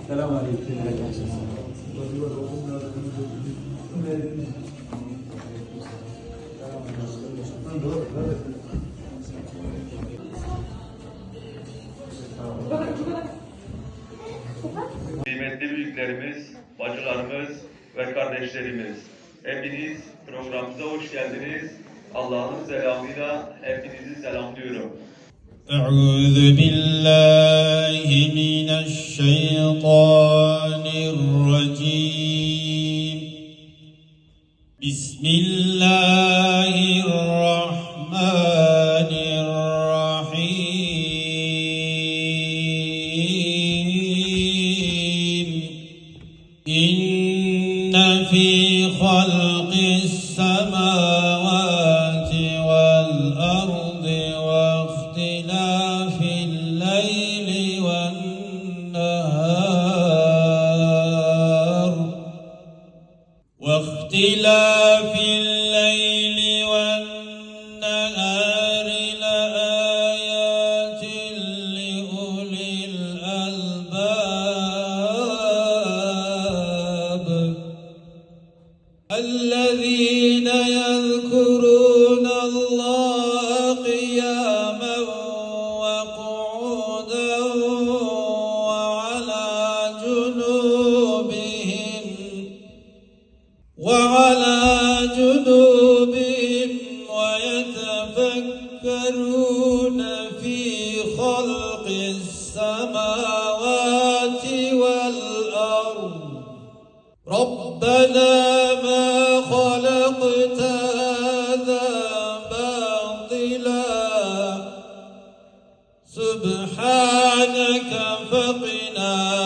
السلام عليكم. Kıymetli büyüklerimiz, bacılarımız ve kardeşlerimiz, hepiniz programımıza hoş geldiniz. Allah'ın selamıyla hepinizi selamlıyorum. Euzu billahi mineşşeytanirracim. Bismillahirrahmanirrahim. İnne fî halqis semâvâti vel ardı ve ihtilâfil leyli ven nehâr لآيات لأولي الألباب الذين يذكرون الله قياما وقعودا وعلى جنوبهم ويتفكرون في خلق السماوات والأرض ربنا ما خلقت هذا باطلا سبحانك فقنا